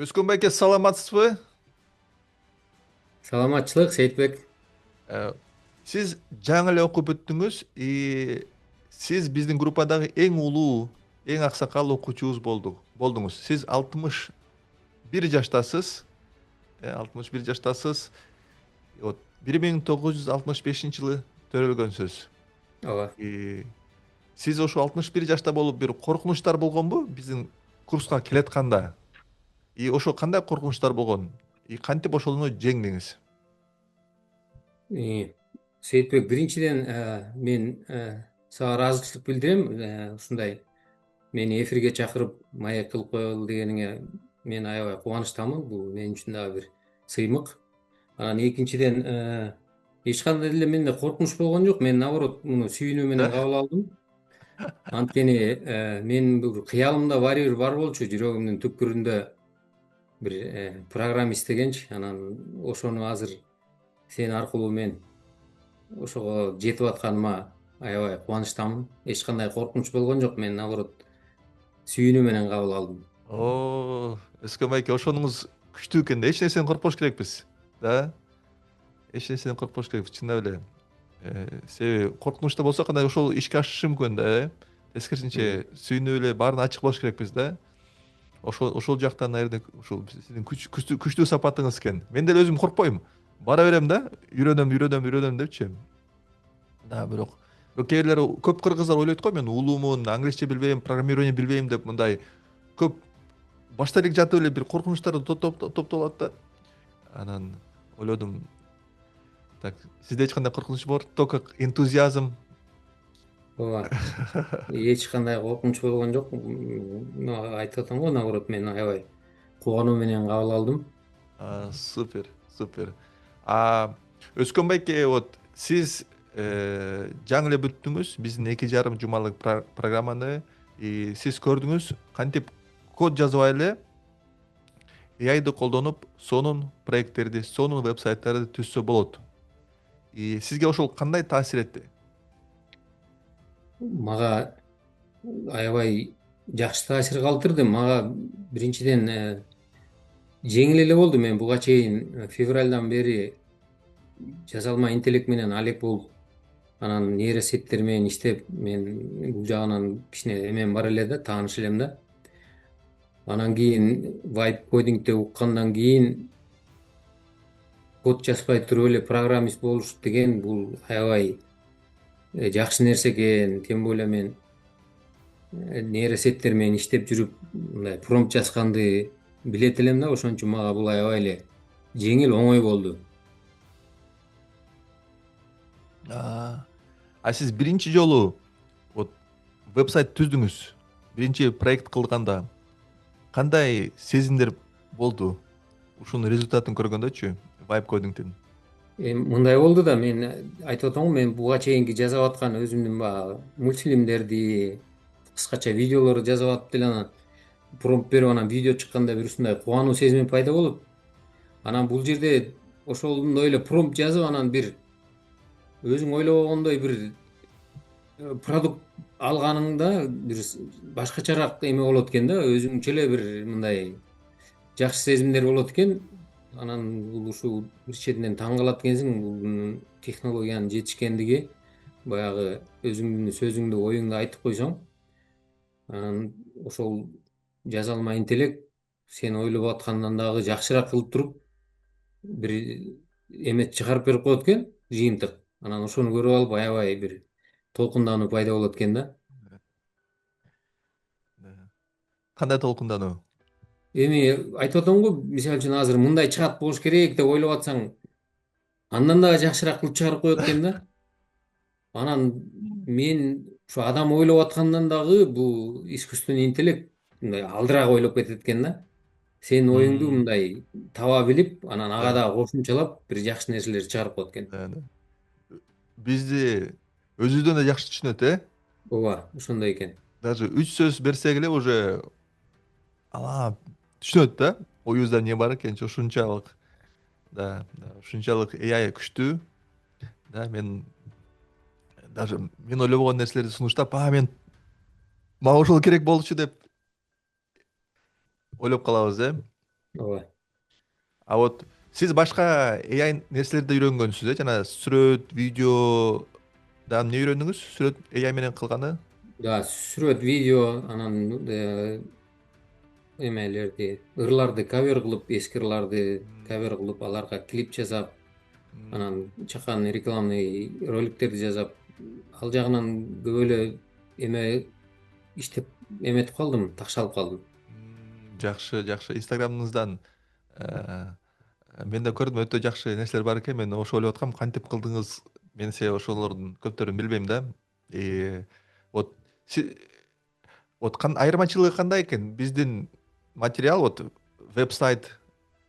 Өзкөнбай эке саламатсызбы? Саламатчылык, Сейитбек. Э, Сиз жаңы эле окуп бүттүңүз. Сиз биздин группадагы эң улуу, эң аксакал окуучубуз болдуңуз. Сиз 61 жаштасыз. 61 жаштасыз. Вот 1965 жылы төрөлгөнсүз. Ооба. И Сиз ошо 61 жашта болуп бир коркунучтар болгонбу биздин курска келатканда? И ошо кандай коркунучтар болгон? И кантип ошону жеңдиңиз? И, Сейитбек, биринчиден мен сага ыраазычылык билдирем. Ушундай мени эфирге чакырып маек кылып коелу дегениңе мен аябай кубанычтамын. Бул мен үчүн дагы бир сыймык. Анан экинчиден эч кандай деле менде коркунуч болгон жок. Мен наоборот муну сүйүнүү менен Да? кабыл алдым. Анткени менин бир кыялымда баары бир бар болчу, жүрөгүмдүн түпкүрүндө бир программист дегенчи. Анан ошону азыр сен аркылуу мен ошого жетип атканыма аябай кубанычтамын. Эч кандай коркунуч болгон жок. Мен наоборот сүйүнүү менен кабыл алдым. О, Özkan Bayke ошонуңуз күчтүү экен да. Эч нерседен коркпош керекпиз. Да? Эч нерседен коркпош керекпиз, чындап эле. Себеби коркунучта болсо кандай ошол ишке ашышы мүмкүн да, Тескерисинче сүйүнүп эле баарына ачык болуш керекпиз да. Ошол жактан, наверное, ушул сиздин күчтүү сапатыңыз экен. Мен деле өзүм коркпойм. Бара берем да, үйрөнөм депчи. Да, бирок кээ бирлер, көп кыргыздар ойлойт го, мен улуумун, англисче билбейм, программирование билбейм деп мындай көп башта эле жатып эле бир коркунучтар топтолот да. Анан ойлодум, так, сизде эч кандай коркунуч бар, только энтузиазм. Ооба. Эч кандай коркунуч болгон жок. Айтып атам го, наоборот мен аябай кубануу менен кабыл алдым. Супер, супер. А Өскөн байке, вот сиз жаңы эле бүттүңүз биздин 2,5 жумалык программаны. И сиз көрдүңүз кантип код жазбай эле AI'ды колдонуп сонун проекттерди, сонун веб-сайттарды түзсө болот. И сизге ошол кандай таасир этти? Мага аябай жакшы таасир калтырды. Мага биринчиден жеңил эле болду. Мен буга чейин февралдан бери жасалма интеллект менен алек болуп, анан нейросеттер менен иштеп, мен бул жагынан кичине эмем бар эле да, тааныш элем да. Анан кийин вайп кодингди уккандан кийин код жазбай туруп эле программист болуш деген бул аябай жакшы нерсе экен. Тем более мен нейросеттер менен иштеп жүрүп мындай промпт жазганды билет элем да, ошон үчүн мага бул аябай эле жеңил, оңой болду. А сиз биринчи жолу вот веб-сайт түздүңүз, биринчи проект кылганда кандай сезимдер болду? Ушунун результатын көргөндөчү, вайп кодингдин. Мындай болду да, мен айтып атам го, мен буга чейинки жасап аткан өзүмдүн баягы мультфильмдерди, кыскача видеолорду жасап атып деле анан промпт берип анан видео чыкканда бир ушундай кубануу сезими пайда болот. Анан бул жерде ошондой эле промпт жазып анан бир өзүң ойлобогондой бир продукт алганыңда бир башкачараак эме болот экен да, өзүңчө эле бир мындай жакшы сезимдер болот экен. Анан бул ушул бир четинен таң калат экенсиң, бул технологиянын жетишкендиги. Баягы өзүңдүн сөзүңдү, оюңду айтып койсоң, анан ошол жасалма интеллект сен ойлоп аткандан дагы жакшыраак кылып туруп бир эме чыгарып берип коет экен, жыйынтык. Анан ошону көрүп алып аябай бир толкундануу пайда болот экен да. Кандай толкундануу? Эми айтып атам го, мисалы үчүн азыр мындай чыгат болуш керек деп ойлоп атсаң, андан дагы жакшыраак кылып чыгарып коет экен да. Анан мен ушу адам ойлоп аткандан дагы бул искусственный интеллект мындай алдыраак ойлоп кетет экен да. Сенин оюңду М, мындай таба билип, анан ага да, дагы кошумчалап бир жакшы нерселерди чыгарып коет экен. да, да. Бизди өзүбүздөн да жакшы түшүнөт, Ооба, ошондой экен. Даже 3 сөз берсек эле уже түшүнөт да. Оюбузда эмне бар экенчи, ушунчалык. Да, да, ушунчалык AI күчтүү. Да, мен ойлобогон нерселерди сунуштап, мага ошол керек болчу деп ойлоп калабыз, ооба. А вот сиз башка AI нерселерди үйрөнгөнсүз, жана сүрөт, видео да эмне үйрөндүңүз? Сүрөт AI менен кылганы? Да, сүрөт, видео, анан эмелерди, ырларды кавер кылып, эски ырларды кавер кылып, аларга клип жасап, анан чакан рекламный роликтерди жасап, ал жагынан көп эле эме иштеп эметип калдым, такшалып калдым. Жакшы, жакшы. Инстаграмыңыздан мен да көрдүм, өтө жакшы нерселер бар экен. Мен ошо ойлоп аткам, кантип кылдыңыз? Мен ошолордун көптөрүн билбейм да. Вот си- вот айырмачылыгы кандай экен? Биздин материал вот веб-сайт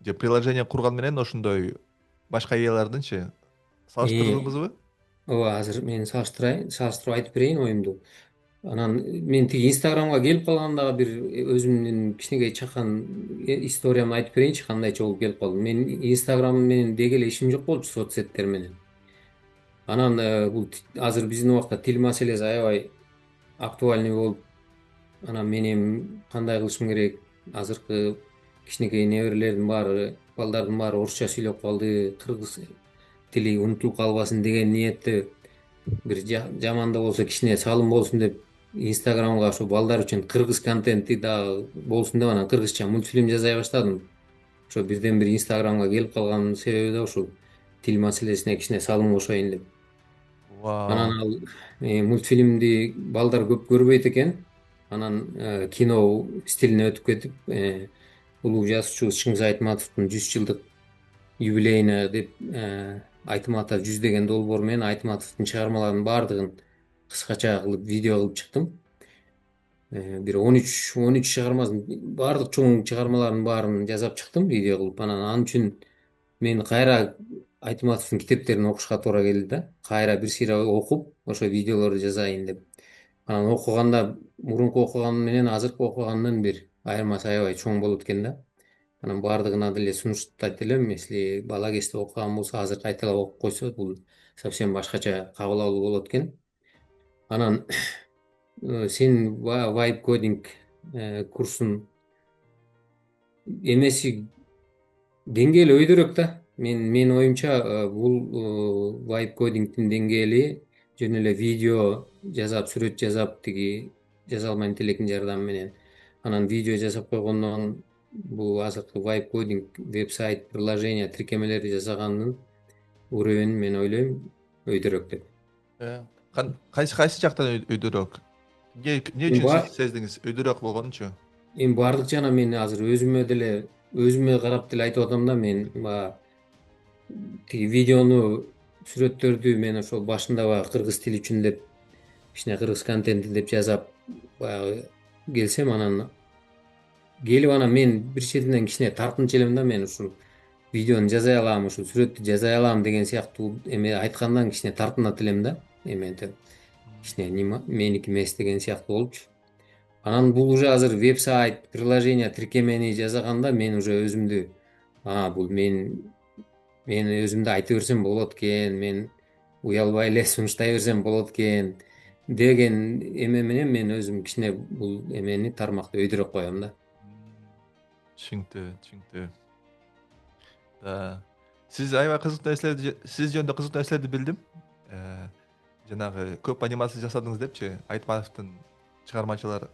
же приложение курган менен ошондой башка ыялардынчы Э, салыштырдыңызбы? ооба, азыр мен салыштырып айтып берейин оюмду. Анан мен тиги Инстаграмга келип калганда бир өзүмдүн кичинекей чакан историямды айтып берейинчи, кандайча болуп келип калдым. Мен Инстаграм менен деги эле ишим жок болчу, соц сеттер менен. Анан бул азыр биздин убакта тил маселеси аябай актуальный болуп, анан мен эми кандай кылышым керек? Азыркы кичинекей неберелердин баары, балдардын баары орусча сүйлөп калды, кыргыз тили унутулуп калбасын деген ниетте бир жаман да болсо кичине салым болсун деп Инстаграмга ошо балдар үчүн кыргыз контенти дагы болсун деп анан кыргызча мультфильм жасай баштадым. Ошо бирден бир Инстаграмга келип калганын себеби да ушул, тил маселесине кичине салым кошоюн деп. Анан Вау. ал мультфильмди балдар көп көрбөйт экен. Анан кино стилине өтүп кетип, улуу жазуучу Чыңгыз Айтматовдун 100 жылдык юбилейине деп Айтым ата 100 деген долбоор менен Айтматовдун чыгармаларынын баардыгын кыскача кылып видео кылып чыктым. Бир 13 чыгармасын, баардык чоң чыгармаларынын баарын жасап чыктым видео кылып. Анан ал үчүн мен кайра Айтматовдун китептерин окушка туура келди да. Кайра бир сыйра окуп, ошо видеолорду жасайын деп. Анан окуганда мурунку окуган менен азыркы окуганын бир айырмасы аябай чоң болот экен да. Анан баардыгына деле сунуштайт элем, если бала кезде окуган болсо, азыр кайталап окуп койсо, бул совсем башкача кабыл алуу болот экен. Анан сен вайб кодинг курсун эмеси деңгээли өйдөрөөк да. Мен оюмча бул вайб кодингдин деңгээли жөн эле видео жасап, сүрөт жасап, тиги жасалма интеллекттин жардамы менен анан видео жасап койгондон бул азыркы вайб кодинг веб-сайт, приложение, тиркемелерди жасаганын уровень мен ойлойм өйдөрөөк деп. Кайсы жактан өйдөрөөк? Эмне Эми үчүн сиз сездиңиз өйдөрөөк болгонунчу? бардык жана мен азыр өзүмө карап деле айтып атам да, мен баягы тиги видеону, сүрөттөрдү мен ошол башында баягы кыргыз тили үчүн деп, кичине кыргыз контенти деп жасап баягы келсем, анан келип анан мен бир четинен кичине тартынчу элем да, мен ушул видеону жасай алам, ушул сүрөттү жасай алам деген сыяктуу эме айткандан кичине тартынат элем да. Эметип кичине меники эмес деген сыяктуу болчу. Анан бул уже азыр веб-сайт, приложение, тиркемени жасаганда мен уже өзүмдү, бул мен өзүмдү айта берсем болот экен, мен уялбай эле сунуштай берсем болот экен деген эме менен мен өзүм кичине бул эмени тармакты өйдөрөк коем да. Түшүнүктүү, түшүнүктүү. Да. Сиз аябай кызыктуу нерселерди, сиз жөнүндө кызыктуу нерселерди билдим. Э, Жанагы көп анимация жасадыңыз депчи, Айтматовдун чыгармачылар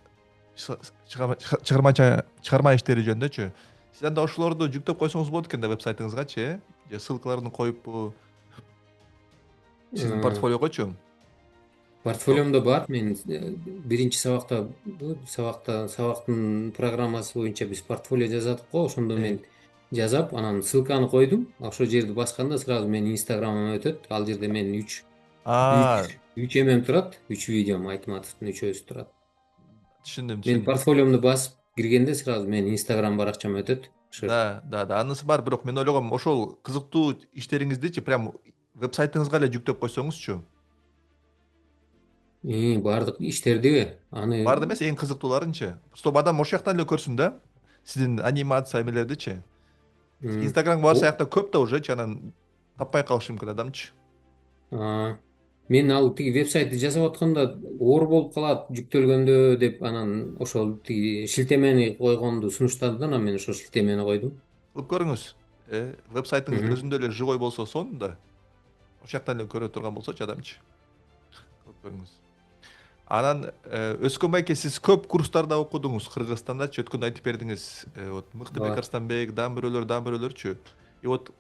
чыгарма иштери жөнүндөчү. Сиз анда ошолорду жүктөп койсоңуз болот экен да веб-сайтыңызгачы, же ссылкаларын коюппу сиздин Э, портфолиогочу? Портфолиомдо бар. Мен биринчи сабактын программасы боюнча биз портфолио жазадык го. Ошондо мен жазап, анан ссылканы койдум. Ошол жерди басканда сразу менин инстаграмыма өтөт. Ал жерде менин А, үч эмем турат. 3 видеом Айтматовдун үчөөсү турат. түшүндүм, Мен түшүндүм. портфолиомду басып киргенде сразу менин инстаграм баракчама өтөт. Ошо. Да, анысы бар, бирок мен ойлогом ошол кызыктуу иштериңиздичи прям веб-сайтыңызга эле жүктөп койсоңузчу. Бардык иштердиби? Аны Баарды эмес, эң кызыктууларынчы. Стоп адам ошол жактан эле көрсүн да. Сиздин анимация эмелердичи. Инстаграмга барса, м, аякта көп да ужечи, анан таппай калышы мүмкүн адамчы. Мен ал тиги веб-сайтты жасап атканда оор болуп калат жүктөлгөндө деп анан ошол тиги шилтемени койгонду сунуштады да, анан мен ошол шилтемени койдум. Кылып көрүңүз. Веб-сайтыңыз Мгм. өзүндө эле живой болсо сонун да. Ошол жактан эле көрө турган болсочу адамчы. Кылып көрүңүз. Анан Өскөн байке, сиз көп курстарда окудуңуз Кыргызстандачы, өткөндө айтып бердиңиз. Вот Мыктыбек Ооба. Арстанбек, дагы бирөөлөрчү. И вот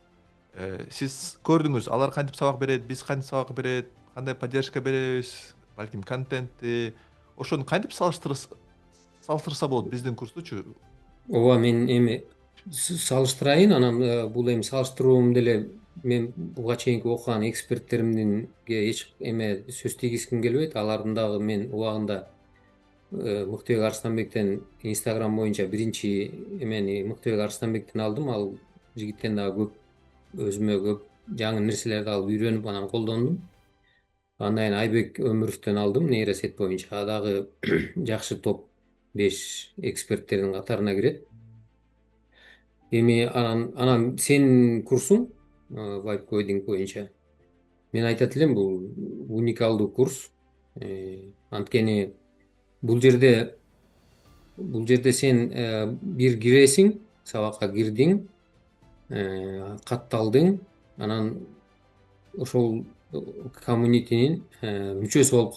сиз көрдүңүз, алар кантип сабак берет, биз кантип сабак берет, кандай поддержка беребиз, балким контентти. Ошону кантип салыштырса болот биздин курстучу? Ооба, мен эми салыштырайын, анан бул эми салыштыруум деле мен буга чейинки окуган эксперттеримдинге эч эме сөз тийгизгим келбейт. Алардын дагы мен убагында Мыктыбек Арстанбектен Инстаграм боюнча биринчи эмени Мыктыбек Арстанбектен алдым. Ал жигиттен дагы өзүмө көп жаңы нерселерди алып үйрөнүп анан колдондум. Андан кийин Айбек Өмүровдөн алдым нейросет боюнча. А дагы жакшы топ 5 эксперттердин катарына кирет. Эми анан сенин курсуң Vibe Coding боюнча. Мен айтат элем, бул уникалдуу курс. Анткени бул жерде бул жерде сен бир киресиң, сабакка кирдиң, катталдың, анан ошол коммунитинин мүчөсү болуп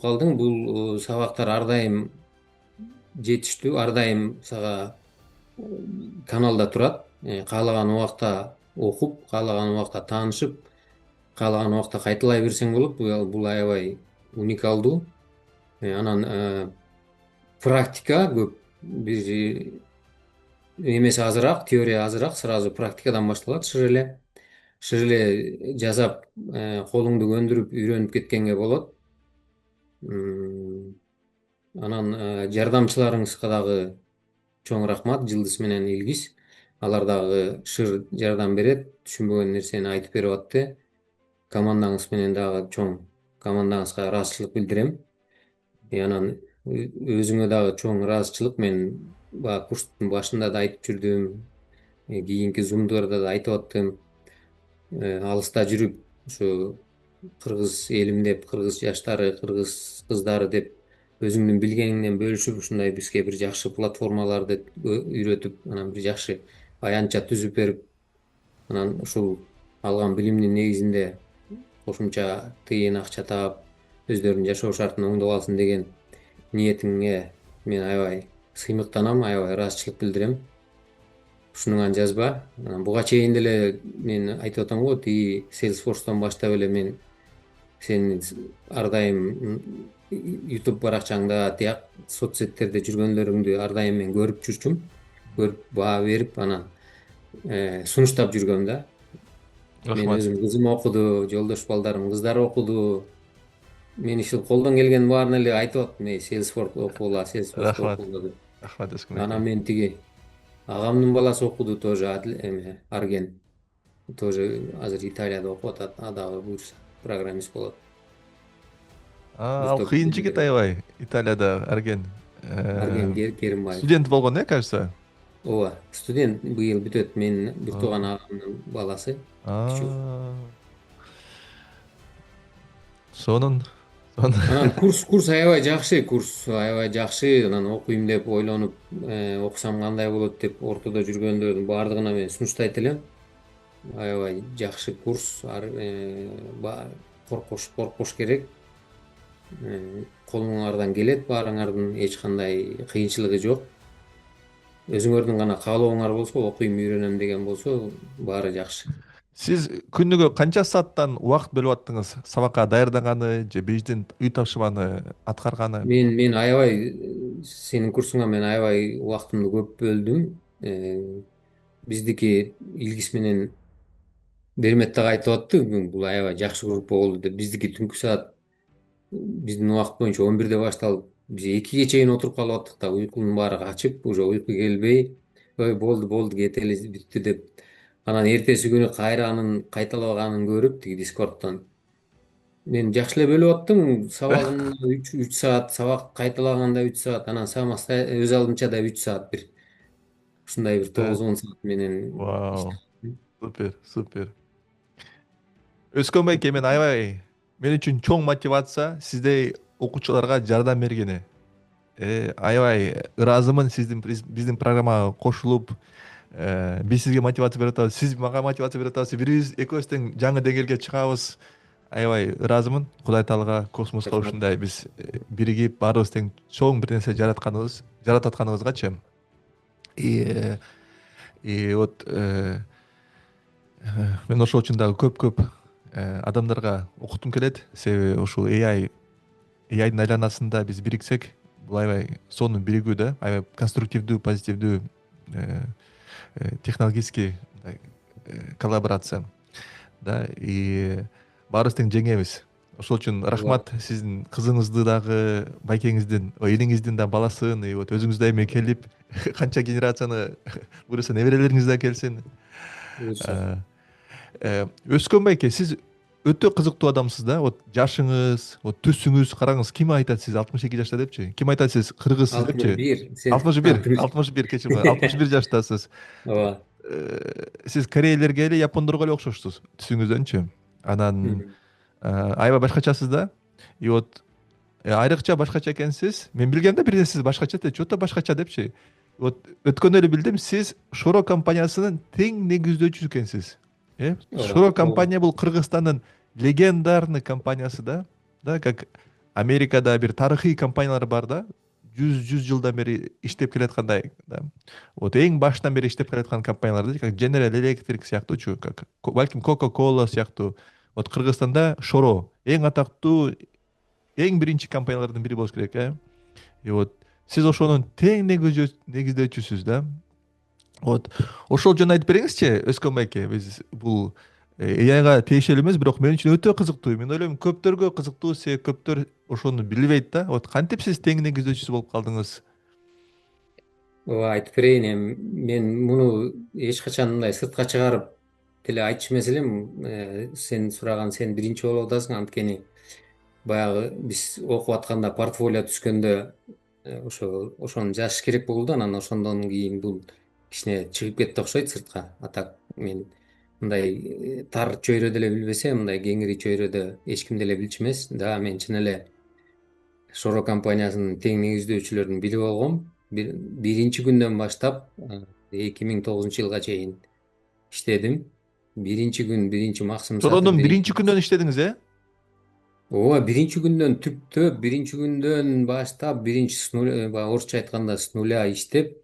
калдың. Бул сабактар ар дайым жетиштүү, ар дайым сага каналда турат. Каалаган убакта окуп, каалаган убакта таанышып, каалаган убакта кайталай берсең болот. Бул аябай уникалдуу. Анан практика көп. Бир эмеси азыраак, теория азыраак, сразу практикадан башталат. Шыр эле жасап, колуңду көндүрүп үйрөнүп кеткенге болот. М, Анан жардамчыларыңызга дагы чоң рахмат, Жылдыз менен Илгиз. Алар дагы шыр жардам берет, түшүнбөгөн нерсени айтып берип атты. Командаңыз менен дагы чоң командаңызга ыраазычылык билдирем. Анан өзүңө дагы чоң ыраазычылык. Мен баягы курстун башында да айтып жүрдүм, кийинки зумдарда да айтып аттым. Алыста жүрүп ушу кыргыз элим деп, кыргыз жаштары, кыргыз кыздары деп өзүңдүн билгениңден бөлүшүп, ушундай бизге бир жакшы платформаларды үйрөтүп, анан бир жакшы аянтча түзүп берип, анан ушул алган билимдин негизинде кошумча тыйын акча таап, өздөрүнүн жашоо шартын оңдоп алсын деген ниетиңе мен аябай сыймыктанам, аябай ыраазычылык билдирем. Ушунуңан жазба. Буга чейин деле мен айтып атам го, тиги Salesforce'тон баштап эле мен сен ар дайым YouTube баракчаңда, тияк соцсеттерде жүргөндөрүңдү ар дайым мен көрүп жүрчүм. Көрүп баа берип, анан сунуштап жүргөм да. Мен Рахмат. өзүм кызым окуду, жолдош балдарым кыздар окуду. Мен ушул колдон келгенин баарын эле айтып аттым. Salesforce окугула, Salesforce'то Рахмат. окугула деп. Рахмат Өскөн байке. Анан мен тиги агамдын баласы окуду тоже, Арген. Тоже азыр Италияда окуп атат. А дагы буюрса программист болот. Бир Ал топ кыйын жигит билимдер. аябай. Италияда Арген. Арген Керимбаев. Студент болгон, кажется. Ооба, студент быйыл бүтөт. Менин бир А, тууган агамдын баласы. Кичүү. а, сонун. Сонун. Анан курс аябай жакшы. Анан окуйм деп ойлонуп, окусам кандай болот деп ортодо жүргөндөрдүн баардыгына мен сунуштайт элем. Аябай жакшы курс. Коркпош керек. Колуңардан келет баарыңардын, эч кандай кыйынчылыгы жок. Өзүңөрдүн гана каалооңар болсо, окуйм, үйрөнөм деген болсо, баары жакшы. Сиз күнүгө канча сааттан убакыт бөлүп аттыңыз сабакка даярданганы же биздин үй тапшырманы аткарганы? Мен аябай сенин курсуңа мен аябай убактымды көп бөлдүм. Биздики Илгиз менен Бермет дагы айтып атты, бул аябай жакшы группа болду деп. Биздики түнкү саат, биздин убакыт боюнча 11-де башталып, биз 2-ге чейин отуруп калып аттык да, уйкунун баары качып, уже уйку келбей, ой болду кетели бүттү деп. Анан эртеси күнү кайра анын кайталанганын көрүп, тиги Дискорддон мен жакшы эле бөлүп аттым. Сабагымда 3 саат, сабак кайталаганда 3 саат, анан өз алдынча да 3 саат, бир ушундай бир Да. 9-10 саат менен Вау. иштеп. Супер, супер. Өскөн байке, мен аябай мен үчүн чоң мотивация сиздей окуучуларга жардам бергени. Аябай ыраазымын биздин программага кошулуп, биз сизге мотивация берип атабыз, сиз мага мотивация берип атасыз, бирибиз экөөбүз тең жаңы деңгээлге чыгабыз. Аябай ыраазымын Кудай Таалага, космоска Рахмат. ушундай биз биригип баарыбыз тең чоң бир нерсе жаратып атканыбызгачы. И вот мен ошол үчүн дагы көп адамдарга окуткум келет, себеби ушул AIдин айланасында биз бириксек, бул аябай сонун биригүү да, аябай конструктивдүү, позитивдүү технологический мындай коллаборация, да, и баарыбыз тең жеңебиз. Ошол үчүн рахмат сиздин кызыңызды дагы, байкеңиздин, элиңиздин да баласын, и вот өзүңүз да эми келип канча генерацияны буюрса неберелериңиз да келсин. Буюрса. Э, Өскөн байке, сиз өтө кызыктуу адамсыз да. Вот жашыңыз, вот түсүңүз, караңыз, ким айтат сиз 62 жашта депчи? Ким айтат сиз кыргызсыз депчи? 61. Сен 61, 61. 61 кечирим, 61 жаштасыз. Вот, Ооба. сиз корейлерге эле, япондорго эле окшошсуз түсүңүздөнчү. Анан аябай башкачасыз да. И вот айрыкча башкача экенсиз. Мен билгем да, бирде сиз башкача деп, чото башкача депчи. Вот өткөндө эле билдим, сиз Шоро компаниясынын тең негиздөөчүсү экенсиз. Шоро Ооба. компания бул Кыргызстандын легендарный компаниясы да. Да, как Америкада бир тарыхый компаниялар бар да. 100 жылдан бери иштеп келаткандай, да. Вот эң баштан бери иштеп келаткан компаниялар да, как General Electric сыяктуучу, как балким Coca-Cola сыяктуу. Вот Кыргызстанда Шоро эң атактуу, эң биринчи компаниялардын бири болуш керек. И вот сиз ошонун тең негиздөөчүсүз да. Вот ошол жөнүндө айтып бериңизчи, Өскөн байке. Биз бул AIга тиешелүү эмес, бирок мен үчүн өтө кызыктуу. Мен ойлойм, көптөргө кызыктуу, себеби көптөр ошону билбейт да. Вот кантип сиз тең негиздөөчүсү болуп калдыңыз? Ооба, айтып берейин эми. Мен муну эч качан мындай сыртка чыгарып деле айтчу эмес элем. Сен сураган, сен биринчи болуп атасың. Анткени баягы биз окуп атканда портфолио түзгөндө ошону жазыш керек болду. Анан ошондон кийин бул кичине чыгып кетти окшойт сыртка. А так мен мындай тар чөйрөдө эле билбесем, мындай кеңири чөйрөдө эч ким деле билчү эмес. Да, мен чын эле Шоро компаниясынын тең негиздөөчүлөрүнүн бири болгом. Биринчи күндөн баштап 2009 жылга чейин иштедим. Биринчи күн биринчи максым сатып Шоронун биринчи биринчи. күндөн иштедиңиз, Ооба, биринчи күндөн түптөп, биринчи күндөн баштап, биринчи баягы орусча айтканда с нуля иштеп,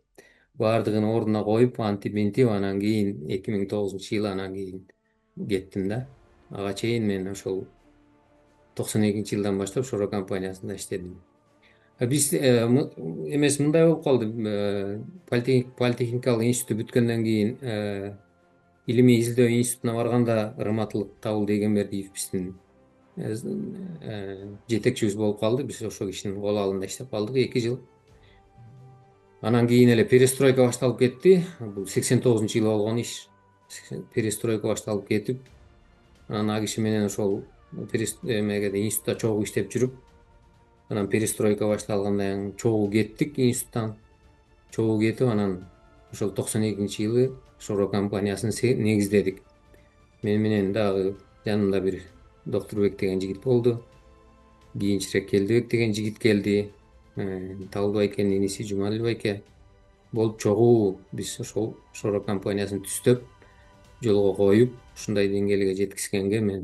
баардыгын ордуна коюп, антип минтип, анан кийин 2009 жылы анан кийин кеттим да. Ага чейин мен ошол 92 жылдан баштап Шоро компаниясында иштедим. Биз эмес мындай болуп калды. Политехникалык институту бүткөндөн кийин илимий изилдөө институтуна барганда Ырматылык Табыл Дегенбердиев биздин жетекчибиз болуп калды. Биз ошол кишинин кол алында иштеп калдык 2 жыл. Анан кийин эле перестройка башталып кетти. Бул 89 жылы болгон иш. Перестройка башталып кетип, анан ал киши менен ошол институтта чогуу иштеп жүрүп, анан перестройка башталгандан кийин чогуу кеттик институттан. Чогуу кетип, анан ошол 92 жылы Шоро компаниясын негиздедик. Мен менен дагы жанымда бир Доктурбек деген жигит болду. Кийинчерээк Келдибек деген жигит келди. Табыл байкенин иниси Жумалил байке болуп чогуу биз ошол Шоро компаниясын түздөп, жолго коюп, ушундай деңгээлге жеткизгенге мен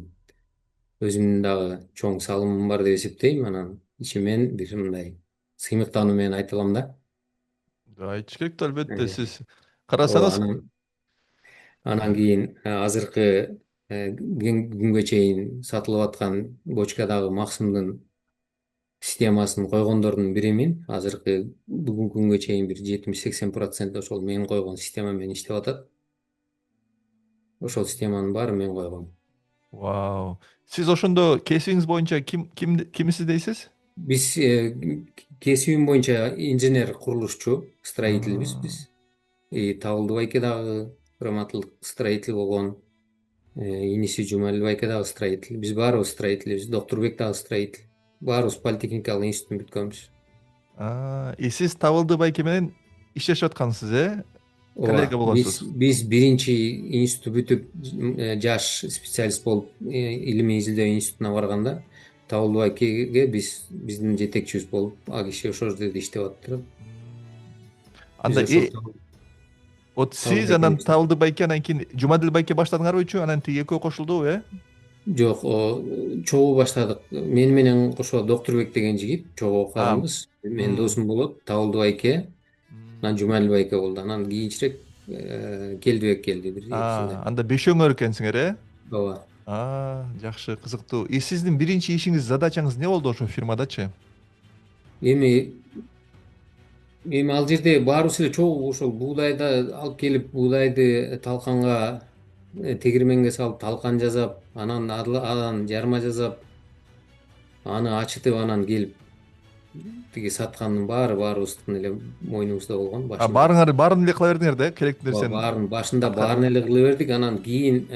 өзүмдүн дагы чоң салымым бар деп эсептейм. Анан ичимен бир мындай сыймыктануу менен айта алам да. Айтыш керек да, албетте. Э, Сиз Ооба, карасаңыз, анан кийин азыркы күнгө чейин сатылып аткан бочкадагы Максымдын системасын койгондордун биримин. Азыркы бүгүнкү күнгө чейин бир 70-80% ошол мен койгон система менен иштеп атат. Ошол системанын баары мен койгон. вау. Сиз ошондо кесибиңиз боюнча кимсиз дейсиз? Биз кесибим боюнча инженер курулушчу, строительбиз биз. Табылды байке дагы Ырматылык строитель болгон. Иниси Жумалил байке дагы строитель. Биз баарыбыз строительбиз. Доктурбек дагы строитель. Баарыбыз политехникалык институттун бүткөнбүз. И сиз Табылды байке менен иштешип аткансыз, Ооба, коллега болгонсуз. биз биринчи институтtu бүтүп жаш специалист болуп илимий изилдөө институтуна барганда Табылды байкеге биздин жетекчибиз болуп, а киши ошол жерде иштеп аттыр. Биз Анда ошол вот Табылды сиз анан байкеге. Табылды байке, анан кийин Жумадил байке баштадыңарбычы? Анан тиги экөө кошулдубу, Жок, чогуу баштадык. Мени менен кошо Доктурбек деген жигит чогуу А, окуганбыз. Менин м, досум болот. Табылды байке, анан м. Жумалил байке болду. Анан кийинчерээк Келдибек келди бир 2 жылдан кийин. Анда бешөөңөр экенсиңер, Ооба. Жакшы, кызыктуу. Сиздин биринчи ишиңиз, задачаңыз эмне болду ошо фирмадачы? Эми ал жерде баарыбыз эле чогуу ошол буудайды алып келип, буудайды талканга, тегирменге салып талкан жасап, анан анан жарма жасап, аны ачытып, анан келип тиги саткандын баары баарыбыздын эле мойнубузда болгон башында. Баарын эле кыла бердиңер да, керектүү нерсени Баарын башында аткарып. баарын эле кыла бердик. Анан кийин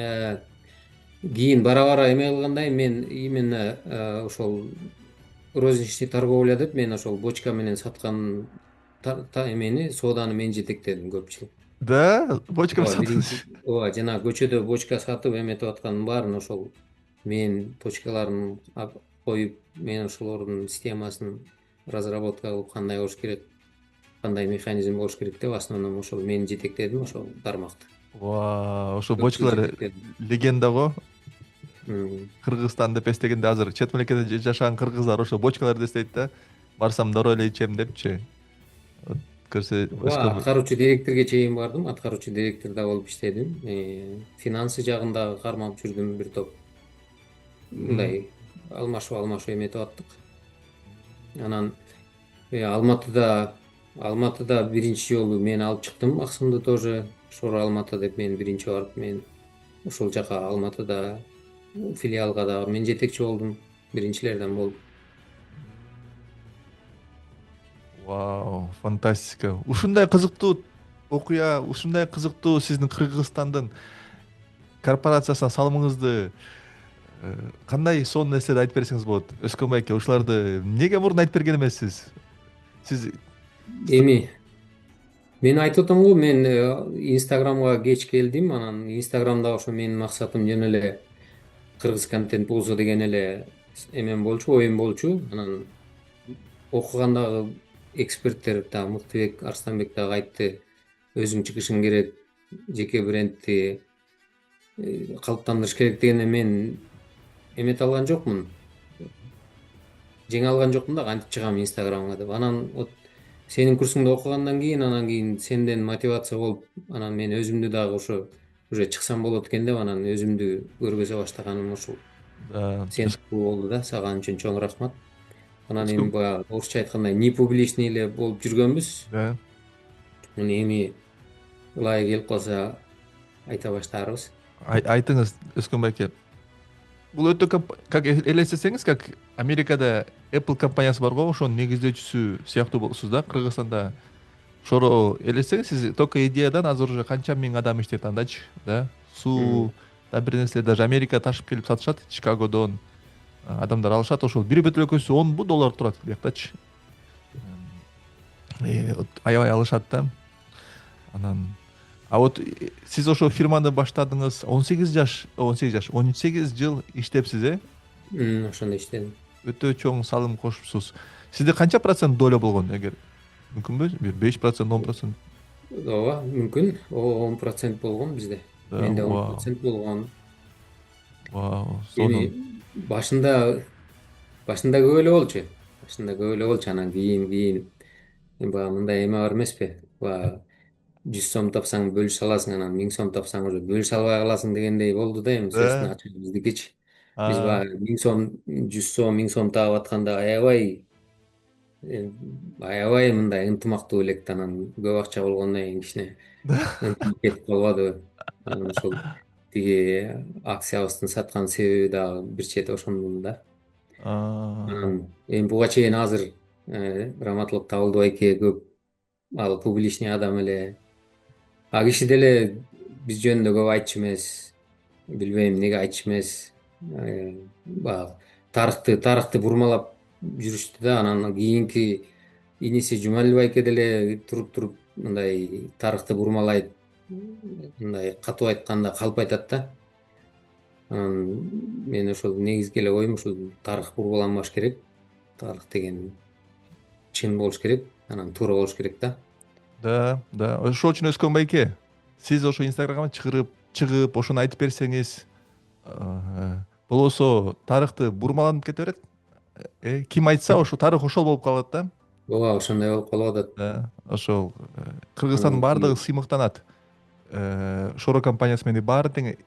бара бара эме кылганда мен именно ошол розничный торговля деп мен ошол бочка менен саткан эмени сооданы мен жетектедим көп жыл. Да, бочкам Ооба, биринчи сатыңыз. ооба жанагы көчөдө бочка сатып эметип аткандын баарын ошол мен точкаларын коюп, мен ошолордун системасын разработка кылып кандай болуш керек, кандай механизм болуш керек деп основном ошол мен жетектедим ошол тармакты. Ошо Көп жыл бочкалар жетектедим. легенда го. М. Кыргызстан деп эстегенде азыр чет мамлекетте жашаган кыргыздар ошо бочкаларды эстейт да. Барсам дароо эле ичем депчи. Вот көрсө Ооба, аткаруучу директорге чейин бардым. Аткаруучу директорда болуп иштедим. Финансы жагында кармап жүрдүм бир топ. Мындай алмашуу эметип аттык. Анан Алматыда биринчи жолу мен алып чыктым Аксымды тоже. Шор Алматы деп мен биринчи барып, мен ошол жака Алматыда филиалга дагы мен жетекчи болдум. Биринчилерден болуп. Вау, фантастика. Ушундай кызыктуу окуя, ушундай кызыктуу сиздин Кыргызстандын корпорациясына салымыңызды кандай сонун нерселерди айтып берсеңиз болот? Өскөн байке, ушуларды эмнеге мурун айтып берген эмессиз? Сиз Эми мен айтып атам го, мен Инстаграмга кеч келдим. Анан Инстаграмда ошо менин максатым жөн эле кыргыз контент болсо деген эле эмем болчу, оюм болчу. Анан окугандагы эксперттер дагы Мыктыбек Арстанбек дагы айтты, өзүң чыгышың керек, жеке брендти калыптандырыш керек дегенде мен эмете алган жокмун, жеңе алган жокмун да кантип чыгам Инстаграмга деп. Анан вот сенин курсуңда окугандан кийин, анан кийин сенден мотивация болуп, анан мен өзүмдү дагы ошо уже чыксам болот экен деп, анан өзүмдү көргөзө баштаганым ушул сен болду да. Сага анча чоң рахмат. Анан эми өскөн баягы орусча айткандай не публичный эле болуп жүргөнбүз. Мына эми ылайы келип калса айта баштаарбыз. айтыңыз Өскөн байке. Бул өтө как элестетсеңиз, как Америкада Apple компаниясы бар го, ошонун негиздөөчүсү сыяктуу болосуз да. Кыргызстанда ошону элестеңиз, сиз только идеядан азыр уже канча миң адам иштейт андачы, да. М. Суу да, бир нерсе даже Америкага ташып келип сатышат, Чикагодон адамдар алышат. Ошол бир бөтөлкөсү $10 турат бияктачы. Вот аябай алышат да. Анан вот сиз ошо фирманы баштадыңыз, 18 жыл иштепсиз, Ошондой иштедим. Өтө чоң салым кошупсуз. Сизде канча процент доля болгон, эгер мүмкүнбү? Бир 5%, 10%? Ооба, мүмкүн. 10% болгон бизде. Да, Менде вау, 10% болгон. вау, Эми сонун. башында башында көп эле болчу. Башында көп эле болчу. Анан кийин баягы мындай эме бар эмеспи? Баягы 100 сом тапсаң бөлүшө аласың, анан 1000 сом тапсаң уже бөлүшө албай каласың дегендей болду да эми сөзсүн Да. ачыгы биздикичи. Биз А, баягы 1000 сом, 100 сом, 1000 сом таап атканда аябай мындай ынтымактуу элек да. Анан көп акча болгондон кийин кичине ынтымак кетип калбадыбы. Анан ошол тиги акциябыздын саткан себеби дагы бир чети ошондон да. а, Анан эми буга чейин азыр раматылык Табылды байке көп ал публичный адам эле. А киши деле биз жөнүндө көп айтчу эмес. Билбейм эмнеге айтчу эмес. Баягы тарыхты бурмалап жүрүштү да. Анан кийинки иниси Жумалил байке деле туруп мындай тарыхты бурмалайт, мындай катуу айтканда калп айтат да. Анан мен ошол негизги эле оюм ушул тарых бурмаланбаш керек. Тарых деген чын болуш керек, анан туура болуш керек да. Да, ошол үчүн Өскөн байке, сиз ошо Инстаграмга чыгып ошону айтып берсеңиз, болбосо тарыхты бурмаланып кете берет. Ким айтса ошо тарых ошол болуп калат да. Ооба, ошондой болуп калып атат. Ошол Кыргызстандын Анан баардыгы сыймыктанат. Шоро компаниясы мени баары тең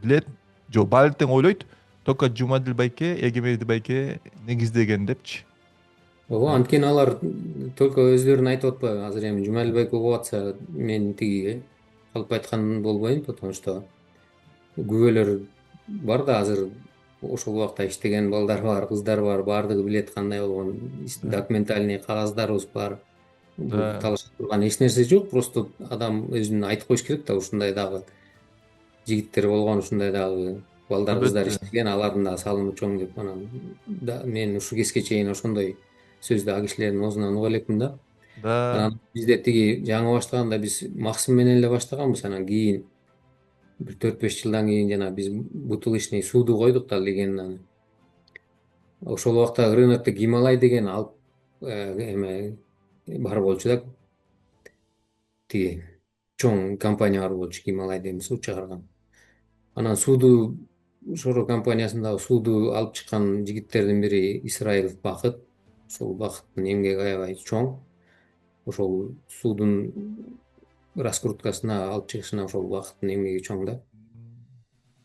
билет, жок баары тең ойлойт. Только Жумадил байке, Эгемеди байке негиздеген депчи. ооба, анткени алар только өздөрүн айтып атпайбы? Азыр эми Жумали байке угуп атса, мен тиги калп айткан болбойм, потому что күбөлөр бар да азыр ошол убакта иштеген балдар бар, кыздар бар, баардыгы билет кандай болгон, документальный кагаздарыбыз бар. Бул Да, талашып турган эч нерсе жок, просто адам өзүн айтып коюш керек да, ушундай дагы жигиттер болгон, ушундай дагы балдар, кыздар албетте. иштеген, алардын дагы салымы чоң деп. Анан мен ушул кезге чейин ошондой сөздү ал кишилердин оозунан уга элекмин да. Да, Анан бизде тиги жаңы баштаганда биз Максим менен эле баштаганбыз, анан кийин бир 4-5 жылдан кийин жана биз бутылочный сууду койдук да, легенданы. Ошол убакта рынокто Гималай деген алып эме бар болчу да, тиги чоң компания бар болчу, Гималай деген суу чыгарган. Анан сууду Шоро компаниясындагы сууду алып чыккан жигиттердин бири Исраилов Бакыт. Ошол Бакыттын эмгеги аябай чоң. Ошол суудун раскруткасына алып чыгышына ошол Бакыттын эмгеги чоң да.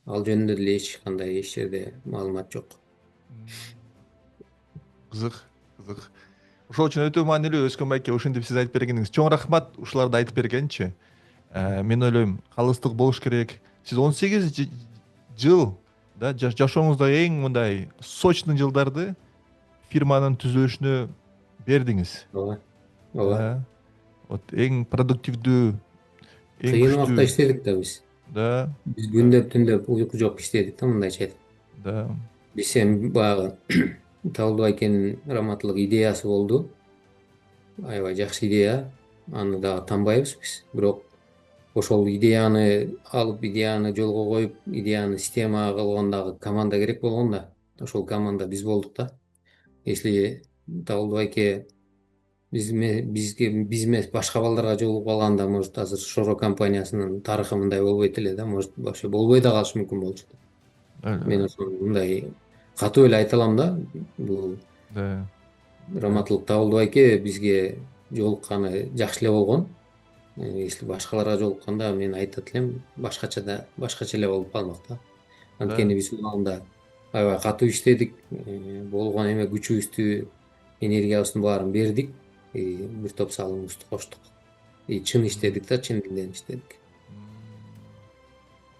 Ал жөнүндө деле эч кандай эч жерде маалымат жок. кызык. Ошол үчүн өтө маанилүү Өскөн байке, ушинтип сиз айтып бергениңиз. Чоң рахмат ушуларды айтып бергенчи. Мен ойлойм, калыстык болуш керек. Сиз 18 жыл да жашооңузда эң мындай сочный жылдарды фирманын түзүлүшүнө бердиңиз. Ооба. Ооба. Да. Вот эң продуктивдүү, эң Кыйын убакта күчтүү. иштедик да биз. Да, Биз күндөп түндөп уйку жок иштедик да, мындайча айтып. да, Биз эми баягы Талдуу байкенин раматтылык идеясы болду. Аябай жакшы идея. Аны дагы танбайбыз биз. Бирок ошол идеяны алып, идеяны жолго коюп, идеяны системага кылган дагы команда керек болгон да. Ошол команда биз болдук да. Если Талдуу байке биз эмес башка балдарга жолугуп калганда, может азыр Шоро компаниясынын тарыхы мындай болбойт эле да, может вообще болбой да калышы мүмкүн болчу. Мен ошону мындай катуу эле айта алам да. Бул да. Раматылык Табылды байке бизге жолукканы жакшы эле болгон. Если башкаларга жолукканда мен айтат элем, башкача эле болуп калмак да. Анткени биз убагында аябай катуу иштедик, болгон эме күчүбүздү, энергиябыздын баарын бердик, бир топ салымыбызды коштук. Чын иштедик да, чын дилден иштедик.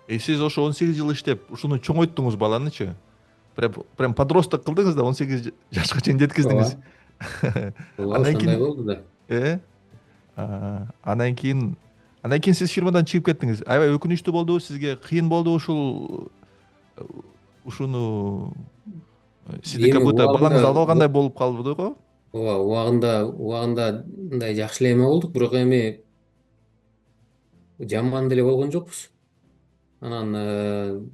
Сиз ошо 18 жыл иштеп, ушуну чоңойттуңуз баланычы? Прям подросток кылдыңыз да, 18 жашка чейин жеткиздиңиз. Ооба, ооба, Андан ошондой кийин болду да. андан кийин сиз фирмадан чыгып кеттиңиз. Аябай өкүнүчтүү болдубу сизге? Кыйын болдубу ушуну сизди как Эми будто балаңыз убагында алып алгандай болуп калды го? ооба, убагында мындай жакшы эле эме болдук, бирок эми жаман деле болгон жокпуз. Анан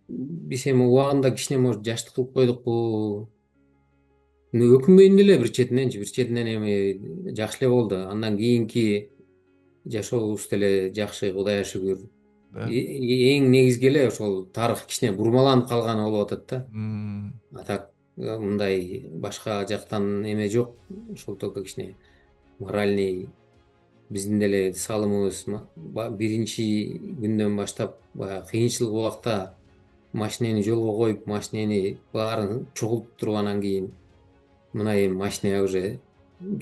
биз эми убагында кичине может жаштык кылып койдукпу. Өкүнбөйм деле бир четинен эми жакшы эле болду. Андан кийинки жашообуз деле жакшы, Кудайга шүгүр. Да. Эң негизги эле ошол тарых кичине бурмаланып калганы болуп атат да. М, А так мындай башка жактан эме жок. Ошол только кичине моральный биздин деле салымыбыз биринчи күндөн баштап баягы кыйынчылык убакта машинени жолго коюп, машинени баарын чогултуп туруп анан кийин мына эми машина уже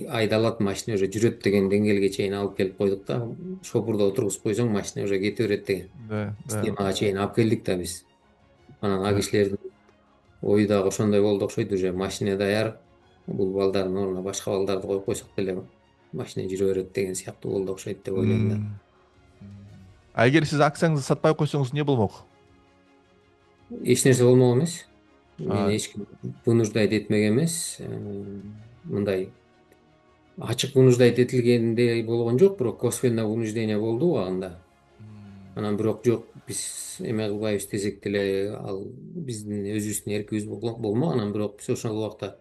айдалат, машина уже жүрөт деген деңгээлге чейин алып келип койдук да. Шопурда отургузуп койсоң, машина уже кете берет деген да, системага чейин алып келдик да биз. Анан ал да. кишилердин ою дагы ошондой болду окшойт, уже машина даяр, бул балдардын ордуна башка балдарды коюп койсок деле машина жүрө берет деген сыяктуу болду окшойт деп ойлойм да. М. Эгер сиз акцияңызды сатпай койсоңуз эмне болмок? Эч нерсе болмок эмес. Мени А, эч ким вынуждать этмек эмес. Мындай ачык унуждайт этилгендей болгон жок, бирок косвенно унуждение болду убагында. Анан бирок жок, биз эме кылбайбыз десек деле ал биздин өзүбүздүн эркибиз болмок. Анан бирок биз ошол убакта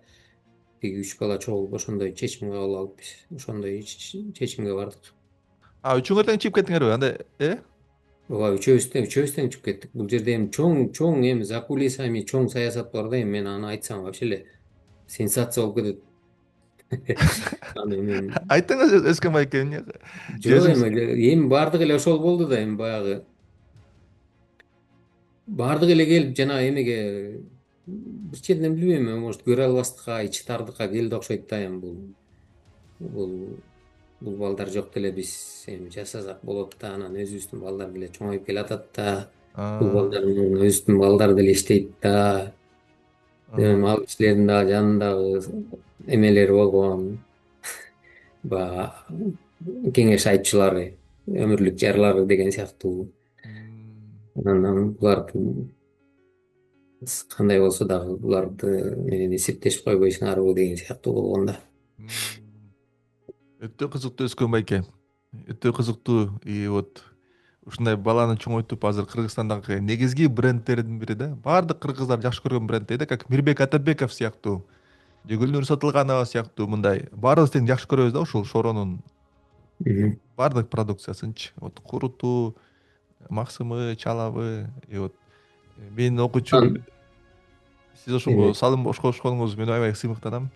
тиги 3 бала чогулуп ошондой чечимге кабыл алып биз ошондой чечимге бардык. Үчүңөр тең чыгып кеттиңерби анда? Ооба, үчөөбүз тең чыгып кеттик. Бул жерде эми чоң эми за кулисами чоң саясат бар да, эми мен аны айтсам вообще эле сенсация болуп кетет. Аны мен Айттыңыз Özkan байке эмне? жок, Өзүңүз. эми баардыгы эле ошол болду да, эми баягы баардыгы эле келип жана эмеге бир четинен билбейм, может көрө албастыкка, ичи тардыкка келди окшойт да. Эми бул бул балдар жок деле биз эми жашасак болот да, анан өзүбүздүн балдар деле чоңоюп келатат да. Бул балдардын ордуна өзүбүздүн балдар деле иштейт да. Эми ал кишилердин дагы жанындагы эмелери болгон, баягы кеңеш айтчулары, өмүрлүк жарлары деген сыяктуу. Анан буларды кандай болсо дагы буларды менен эсептешип койбойсуңарбы деген сыяктуу болгон да. Өтө кызыктуу Özkan байке. Өтө кызыктуу. И вот ушундай баланы чоңойтуп азыр Кыргызстандагы негизги брендтердин бири да. Баардык кыргыздар жакшы көргөн бренд да, как Мирбек Атабеков сыяктуу же Гүлнур Сатылганова сыяктуу мындай баарыбыз тең жакшы көрөбүз да ушул Шоронун Мгм. баардык продукциясынчы. Вот Куруту, Максымы, Чалабы. И вот менин окуучум, Анан сиз ошого эме салым кошконуңузду мен аябай сыймыктанам.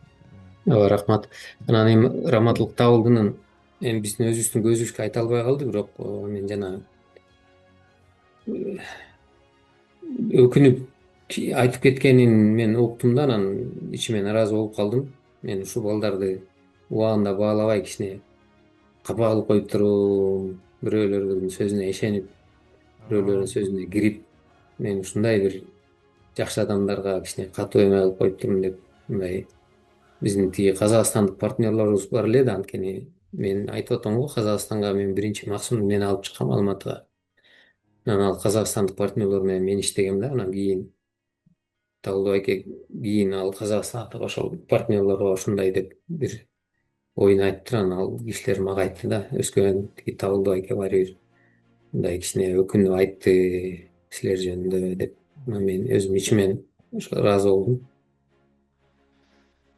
ооба, рахмат. Анан эми Раматылык Табылдынын эми биздин өзүбүздүн көзүбүзгө айта албай калды, бирок мен жана өкүнүп айтып кеткенин мен уктум да, анан ичиме нааразы болуп калдым. Мен ушул балдарды убагында баалабай кичине капа кылып коюп туруп, бирөөлөрдүн сөзүнө ишенип, бирөөлөрдүн сөзүнө кирип, мен ушундай бир жакшы адамдарга кичине катуу эме кылып коюп турмун деп, мындай биздин тиги казакстандык партнерлорубуз бар эле да. Анткени мен айтып атам го, Казакстанга мен биринчи максатым мен алып чыккам Алматыга. Анан ал казакстандык партнерлор менен мен иштегем да. Анан кийин Табылды байке кийин ал Казакстандык ошол партнерлорго ушундай деп бир оюн айтты. Анан ал кишилер мага айтты да, Өскөн тиги Табылды байке баары бир мындай кичине өкүнүп айтты силер жөнүндө деп. Анан мен өзүм ичимен ошо ыраазы болдум.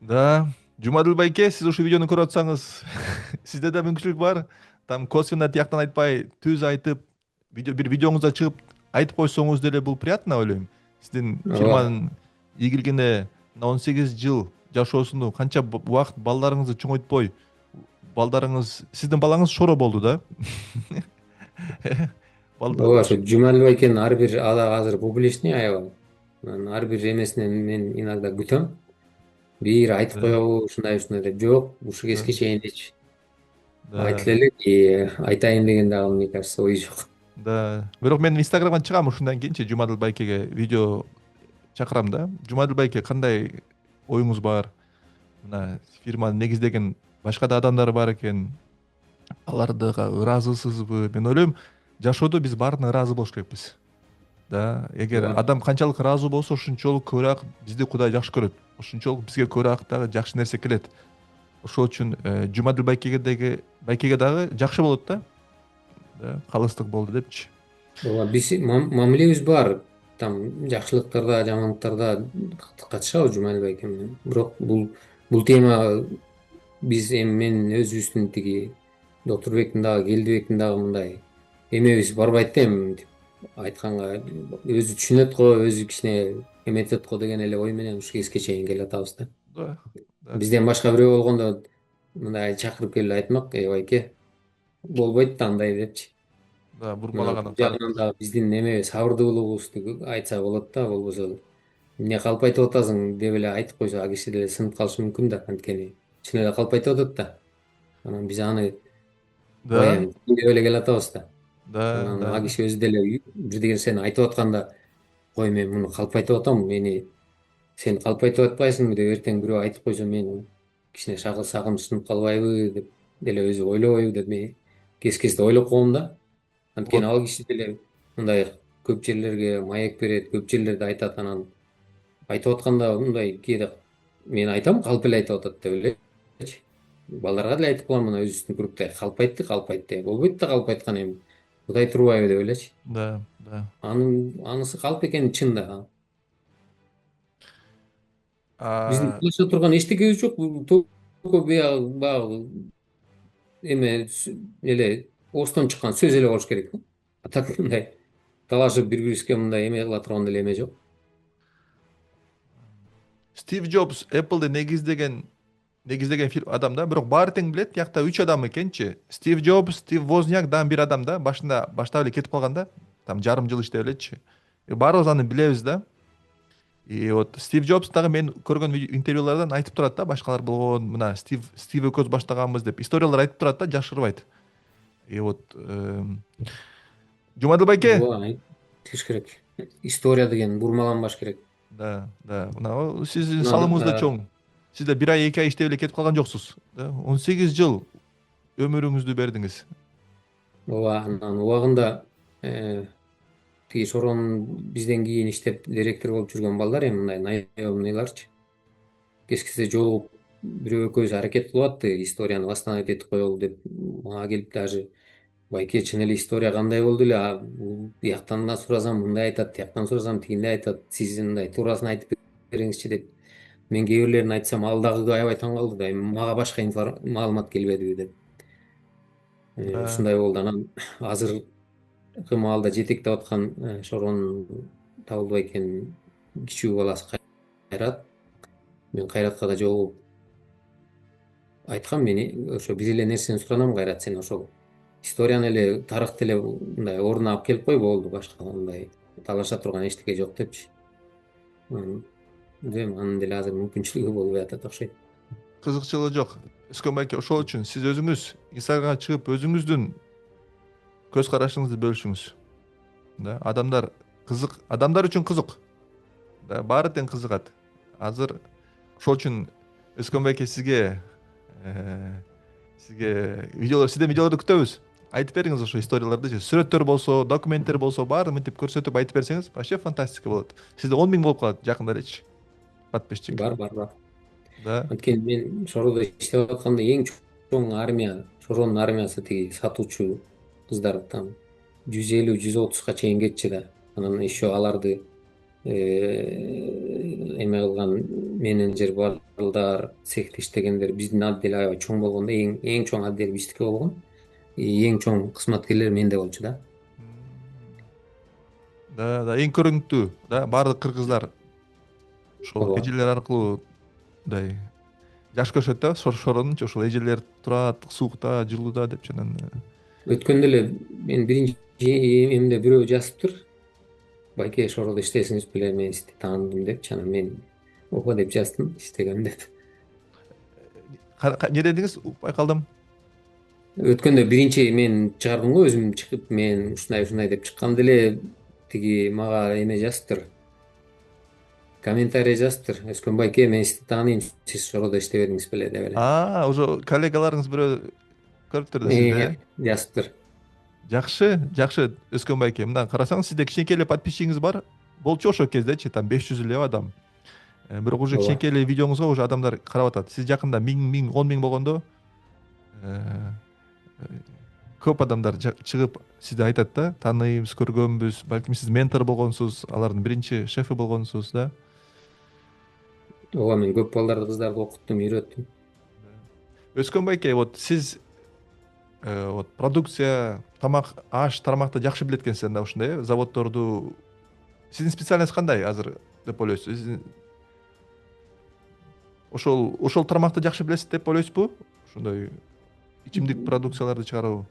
Да, Жумадыл байке, сиз ушул видеону көрүп атсаңыз, сизде да мүмкүнчүлүк бар. Там косвенно тияктан айтпай, түз айтып, бир видеоңузда чыгып айтып койсоңуз деле бул приятно деп ойлойм. Сиздин Ооба. фирманын ийгилигине мына 18 жыл жашоосуну канча убакыт балдарыңызды чоңойтпой, балдарыңыз, сиздин балаңыз шоро болду да. Ооба, ошо Жумадил байкенин ар бир азыр публичный аябай. Анан ар бир эмесинен мен иногда күтөм. Бир айтып Да, коебу ушундай деп. Жок, ушу да, кезге чейин эч да. айтыле элек, айтайын деген дагы, мне кажется, ой жок. Да. Бирок мен Инстаграмга чыгам ушундан кийинчи Жумадыл байкеге видео чакырам да. Жумадыл байке, кандай оюңуз бар? Мына фирманы негиздеген башка да адамдар бар экен. Алардыга ыраазысызбы? Мен ойлойм, жашоодо биз баарына ыраазы болуш керекпиз. Да, эгер Ооба. адам канчалык ыраазы болсо, ошончолук көбүрөөк бизди Кудай жакшы көрөт. Ошончолук бизге көбүрөөк дагы жакшы нерсе келет. Ошол үчүн Жумадыл байкеге дагы жакшы болот да. Да, калыстык болду депчи. Ооба, биз мамилебиз бар. Там жакшылыктарда, жамандыктарда катышабыз Жумадил байке менен. Бирок бул тема биз эми мен өзүбүздүн тиги Доктурбектин дагы Келдибектин дагы мындай эмебиз барбайт да, эми айтканга өзү түшүнөт го, өзү кичине эметет го деген эле ой менен ушул кезге чейин келатабыз да. Да, да, Бизден башка бирөө болгондо мындай чакырып келип айтмак, байке болбойт да андай депчи. да, Анан бурмалаган бул калп. жагынан дагы биздин эме сабырдуулугубузду айтса болот да, болбосо эмне калп айтып атасың деп эле айтып койсо ал киши деле сынып калышы мүмкүн да. Анткени чын эле калп айтып атат да. Анан биз аны Да, баягы деп эле келатабыз да. да, Анан ал да, киши өзү деле бирдеге нерсени айтып атканда, кой мен муну калп айтып атам, сен калп айтып атпайсыңбы деп эртең бирөө айтып койсо, мен кичине сагым сынып калбайбы деп деле өзү ойлобойбу деп мен кезде ойлоп коем да. Анткени вот, ал киши деле мындай көп жерлерге маек берет, көп жерлерде айтат. Анан айтып атканда мындай кээде мен айтам, калп эле айтып атат деп элечи. балдарга деле айтып коем, мына өзүбүздүн группта калпайт да, болбойт да калып айткан эми. Кудай турбайбы деп элечи. Да, да. Анысы калп экени чын да. Биздин А кылыша турган эчтекебиз жок. Бул только баягы эле оостон чыккан сөз эле болуш керек да. А так мындай талашып бири бирибизге мындай эме кыла турган деле эме жок. Стив Джобс Apple'ды негиздеген адам да, бирок баары тең билет, тиякта 3 адам экенчи. Стив Джобс, Стив Возняк, дагы бир адам да, башында баштап эле кетип калган да, там жарым жыл иштеп элечи. Баарыбыз аны билебиз да. И вот Стив Джобс дагы мен көргөн интервьюлардан айтып турат да, башкалар болгон, мына Стив экөөбүз баштаганбыз деп историялар айтып турат да, жашырбайт. И вот Жумадыл байке, Ооба, тиш керек. История деген бурмаланбаш керек. да, да, мына сиздин салымыңыз да Мына чоң. Сиз да 1 ай 2 ай иштеп эле кетип калган жоксуз. 18 жыл өмүрүңүздү бердиңиз. ооба, анан убагында э, тиги Шоронун бизден кийин иштеп директор болуп жүргөн балдар эми мындай наемныйларчы. Кечкесе жолугуп бирөө экөөбүз аракет кылып атты историяны восстановить этип коелу деп. Мага келип даже байке чын эле история кандай болду эле, бияктан да сурасам мындай айтат, тияктан сурасам тигиндей айтат, сиз мындай туурасын айтып бериңизчи деп. Мен кээ бирлерин айтсам ал дагы аябай таң калды да, эми мага башка маалымат келбедиби деп. Да. Ушундай болду. Анан азыркы маалда жетектеп аткан Шоронун Табыл байкенин кичүү баласы Кайрат. Мен Кайратка да жолугуп айткам, мен ошо бир эле нерсени суранам: Кайрат, сен ошол историяны эле, тарыхты эле мындай ордуна алып келип кой, болду, башка мындай талаша турган эчтеке жок депчи. Эми анын деле азыр мүмкүнчүлүгү болбой атат окшойт. Кызыкчылыгы жок. Өскөн байке, ошол үчүн сиз өзүңүз Инстаграмга чыгып өзүңүздүн көз карашыңызды бөлүшүңүз. Да, адамдар үчүн кызык. Да, баары тең кызыгат. Азыр ошол үчүн Өскөн байке сизге сизден видеолорду күтөбүз. Айтып бериңиз ошо историялардычы. Сүрөттөр болсо, документтер болсо, баарын мынтип көрсөтүп айтып берсеңиз, вообще фантастика болот. Сизде 10 000 болуп калат жакында элечи подписчик. Бар. Да. Анткени мен Шороодо иштеп атканда эң чоң армия, Шоронун армиясы тиги сатуучу кыздар там 150-130га чейин кетчү да. Анан еще аларды эме кылган менеджер балдар, цехте иштегендер биздин отдел аябай чоң болгондо, эң чоң отдел биздики болгон. Эң чоң кызматкерлер менде болчу да. Да, эң көрүнүктүү, да, баардык кыргыздар ошол Ооба. эжелер аркылуу мындай жаш көрүшөт да, Шоронунчу ошол эжелер турат суукта, жылууда депчи анан. Өткөндө эле мен биринчи эмде бирөө жазыптыр. Байке, Шороодо иштесиңиз беле, мен сизди тааныдым депчи. Анан мен ооба деп жаздым, иштегем деп. Эмне дедиңиз? Укпай калдым. Өткөндө биринчи мен чыгардым го, өзүм чыгып мен ушундай деп чыкканда эле тиги мага эме жазыптыр. Комментарий жазыптыр. Өскөн байке, мен сизди тааныйм, сиз Шороодо иштебедиңиз беле деп эле. Уже коллегаларыңыз бирөө көрүптүр да сизди, э? Жазыптыр. Жакшы, Өскөн байке. Мындан карасаң, сизде кичинекей эле подписчигиңиз бар. Болчу ошол кездечи, там 500 эле адам. Бирок уже Ооба. кичинекей эле видеоңузга уже адамдар карап атат. Сиз жакында 1000, 10 000 болгондо көп адамдар чыгып сизди айтат да, тааныйбыз, көргөнбүз, балким сиз ментор болгонсуз, алардын биринчи шефи болгонсуз да. Ооба, мен көп балдарды, кыздарды окуттум, үйрөттүм. Өскөн байке, вот сиз вот продукция, тамак, аш, тармакты жакшы билет экенсиз да, ушундай, заводдорду. Сиздин специальность кандай азыр деп ойлойсуз? Ошол тармакты жакшы билесиз деп ойлойсузбу? Ошондой ичимдик продукцияларды чыгаруу.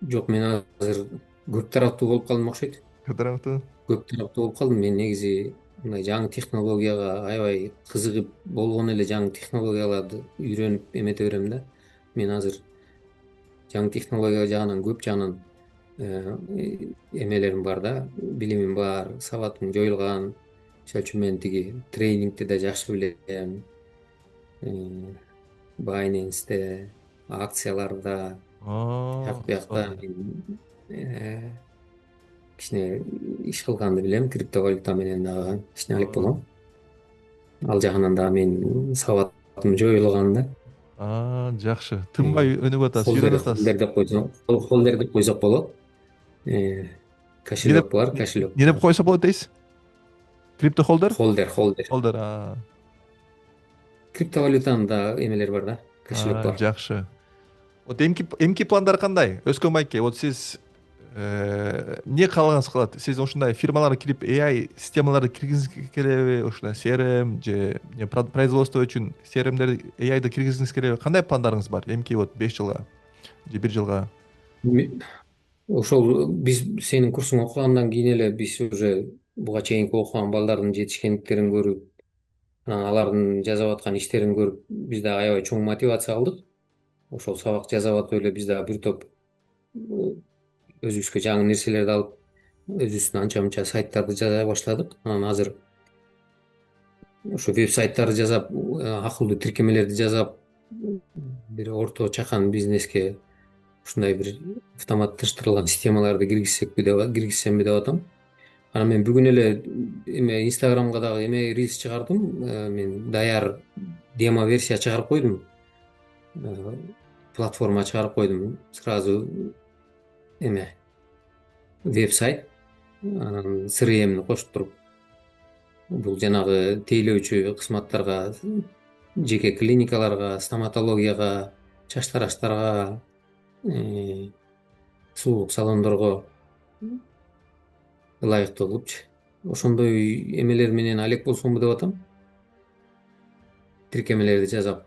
Жок, мен азыр көп тараптуу болуп калдым окшойт. Тармакты. Көп тараптуу болуп калдым. Мен негизи мындай жаңы технологияга аябай кызыгып, болгон эле жаңы технологияларды үйрөнүп эмете берем да. Мен азыр жаңы технология жагынан көп жагынан эмелерим бар да, билимим бар, сабатым жоюлган. Ошол үчүн мен тиги тренингти да жакшы билем. Binance'те, акцияларда, жак биякта кичине иш кылганды билем, криптовалюта менен дагы кичине алек болгом. Ал жагынан дагы мен сабатым жоюлган да. Жакшы. Э, Тынбай өнүгүп атасыз, холдер үйрөнүп атасыз. холдер деп койсоң, холдер деп койсок болот. Э, Не деп Кошелек бар, кошелек не деп бар. койсо болот дейсиз? Крипто холдер? Холдер. Холдер. Криптовалютанын да эмелери бар да, кошелек бар. Жакшы. Вот эмки пландар кандай? Өскөн байке, вот сиз эмне каалагыңыз кылат? Сиз ушундай фирмаларга кирип AI системаларды киргизгиңиз келеби? Ушундай CRM же производство үчүн CRMдерди AIды киргизгиңиз келеби? Кандай пландарыңыз бар? Эмки вот 5 жылга же 1 жылга? Ме- Ошол биз сенин курсуңду окугандан кийин эле биз уже буга чейинки окуган балдардын жетишкендиктерин көрүп, анан алардын жасап аткан иштерин көрүп, биз дагы аябай чоң мотивация алдык. Ошол сабак жасап атып эле биз дагы бир топ өзүбүзгө жаңы нерселерди алып, өзүбүздүн анча мынча сайттарды жасай баштадык. Анан азыр ошо веб сайттарды жасап, акылдуу тиркемелерди жасап, бир орто чакан бизнеске ушундай бир автоматташтырылган системаларды киргизсемби деп атам. Анан мен бүгүн эле эме Инстаграмга дагы эме рилс чыгардым. Мен даяр демо версия чыгарып койдум. Э, Платформа чыгарып койдум. Сразу эме веб-сайт, анан CRM'ни кошуп туруп, бул жанагы тейлөөчү кызматтарга, жеке клиникаларга, стоматологияга, чач тараштарга, сулуулук салондорго ылайыктуу кылыпчы. Ошондой эмелер менен алек болсомбу деп атам. Тиркемелерди жасап,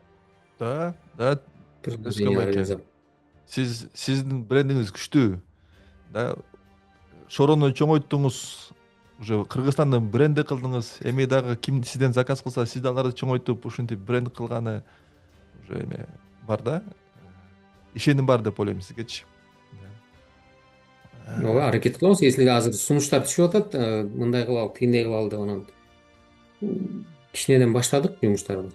Да, да, Өскөн приложениялар байке. жасап. Сиздин брендиңиз күчтүү. Да, шорону чоңойттуңуз. Уже Кыргызстандын бренди кылдыңыз. Эми дагы ким сизден заказ кылса, сиз да аларды чоңойтуп, ушинтип бренд кылганы уже эме бар да. Ишеним бар деп ойлойм сизгечи. Ооба, аракет кылабыз. Если азыр сунуштар түшүп атат, мындай кылалы, тигиндей кылалы деп анан кичинеден баштадык жумуштарды.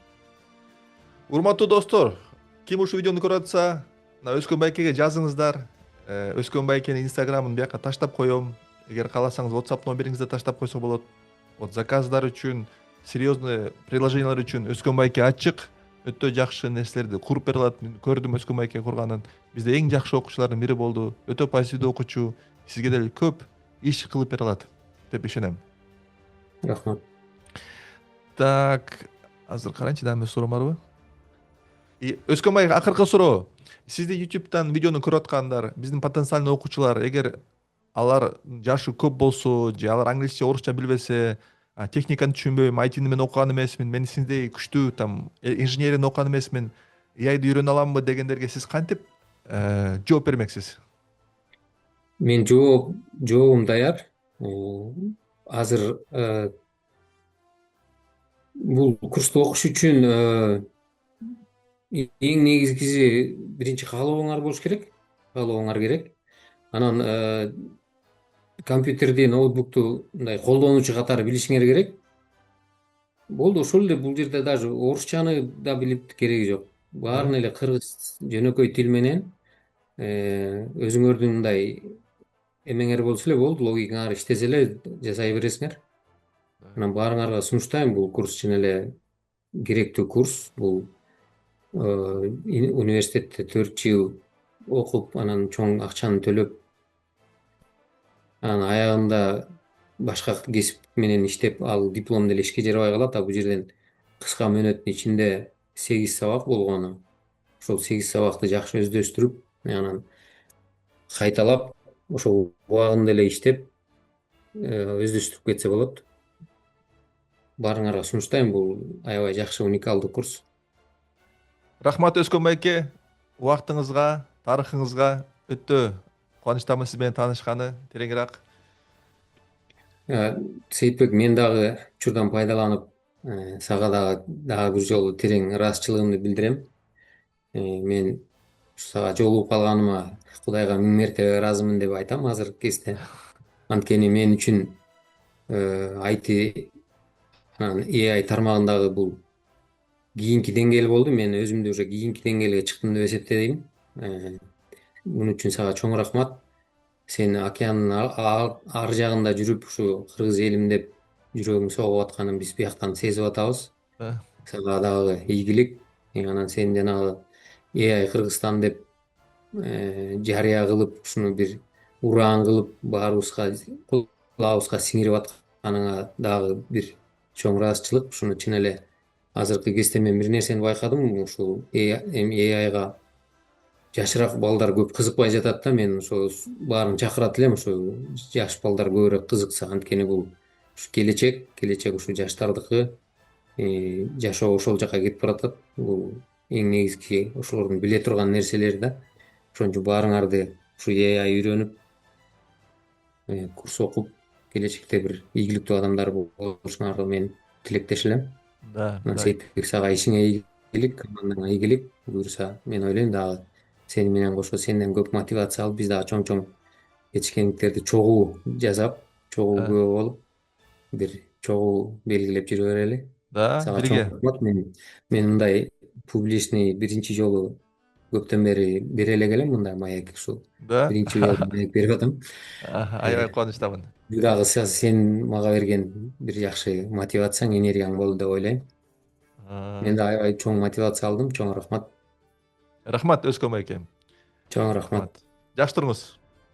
Урматтуу достор, ким ушул видеону көрүп атса, мына Өскөн байкеге жазыңыздар. Өскөн байкенин инстаграмын бияка таштап коем. Эгер кааласаңыз WhatsApp номериңизди таштап койсо болот. Вот заказдар үчүн, серьезный приложениялар үчүн Өскөн байке ачык. Өтө жакшы нерселерди куруп бере алат. Мен көрдүм Өскөн байке курганын. Бизде эң жакшы окуучулардын бири болду. Өтө позитивдүү окуучу. Сизге деле көп иш кылып бере алат деп ишенем. Рахмат. Так, азыр карайынчы, дагы бир суроо барбы? Өскөн байке, акыркы суроо. Сизди YouTube'дан видеону көрүп аткандар, биздин потенциальный окуучулар, эгер алар жашы көп болсо же алар англисче, орусча билбесе, техниканы түшүнбөйм, айтини мен окуган эмесмин, мен сиздей күчтүү там инженерияны окуган эмесмин, AIды үйрөнө аламбы дегендерге сиз кантип жооп бермексиз? Мен жообум даяр. Азыр бул курсту окуш үчүн эң негизгиси биринчи каалооңар болуш керек. Каалооңар керек. Анан компьютерди, ноутбукту мындай колдонуучу катары билишиңер керек. Болду, ошол эле. Бул жерде даже орусчаны да билип кереги жок. Баарын эле кыргыз жөнөкөй тил менен өзүңөрдүн мындай эмеңер болсо эле болду, логикаңар иштесе эле жасай бересиңер. Анан баарыңарга сунуштайм, бул курс чын эле керектүү курс. Бул университетте 4 жыл окуп, анан чоң акчаны төлөп, анан аягында башка кесип менен иштеп, ал диплом деле ишке жарабай калат. А бул жерден кыска мөөнөттүн ичинде 8 сабак болгону, ошол 8 сабакты жакшы өздөштүрүп, анан кайталап, ошол убагында эле иштеп, өздөштүрүп кетсе болот. Баарыңарга сунуштайм, бул аябай жакшы, уникалдуу курс. Рахмат Өскөн байке, убактыңызга, тарыхыңызга өтө кубанычтамын сиз менен таанышканы тереңирээк. Сейитбек, мен дагы учурдан пайдаланып, сага дагы бир жолу терең ыраазычылыгымды билдирем. Мен сага жолугуп калганыма Кудайга 1000 мертебе ыраазымын деп айтам азыркы кезде. Анткени мен үчүн IT анан AI тармагындагы бул кийинки деңгээл болду. Мен өзүмдү уже кийинки деңгээлге чыктым деп эсептейм. Муну үчүн сага чоң рахмат. Сен океандын ар жагында жүрүп, ушу кыргыз элим деп жүрөгүң согуп атканын биз бияктан сезип атабыз. Сага дагы ийгилик. Анан сен жанагы AI Кыргызстан деп жарыя кылып, ушуну бир ураан кылып баарыбызга кулабыбызга сиңирип атканыңа дагы бир чоң ыраазычылык. Ушуну чын эле азыркы кезде мен бир нерсени байкадым, ушул AIга жашыраак балдар көп кызыкпай жатат да. Мен ошо баарын чакырат элем, ошо жаш балдар көбүрөөк кызыкса, анткени бул ушу келечек ушу жаштардыкы. Жашоо ошол жака кетип баратат. Бул эң негизги ошолордун биле турган нерселери да. Ошон үчүн баарыңарды ушу AI үйрөнүп, курс окуп, келечекте бир ийгиликтүү адамдар болушуңарга мен тилектеш элем. Да, да. Сейитбек, сага ишиңе ийгилик, командаңа ийгилик. Буюрса, мен ойлойм дагы сени менен кошо сенден көп мотивация алып, биз дагы чоң чоң жетишкендиктерди чогуу жасап, чогуу Да, күбө болуп, бир чогуу белгилеп жүрө берели. да, Сага чоң бирге. рахмат. Мен мындай публичный биринчи жолу көптөн бери бере элек элем, мындай маек ушул. Да. Биринчи жолу маек берип атам. Аябай кубанычтамын. Бул дагы сен мага берген бир жакшы мотивацияң, энергияң болду деп ойлойм. Мен да аябай чоң мотивация алдым. Чоң рахмат. Рахмат Өзкө майке. Чоң рахмат. Рахмат. Жакшы туруңуз.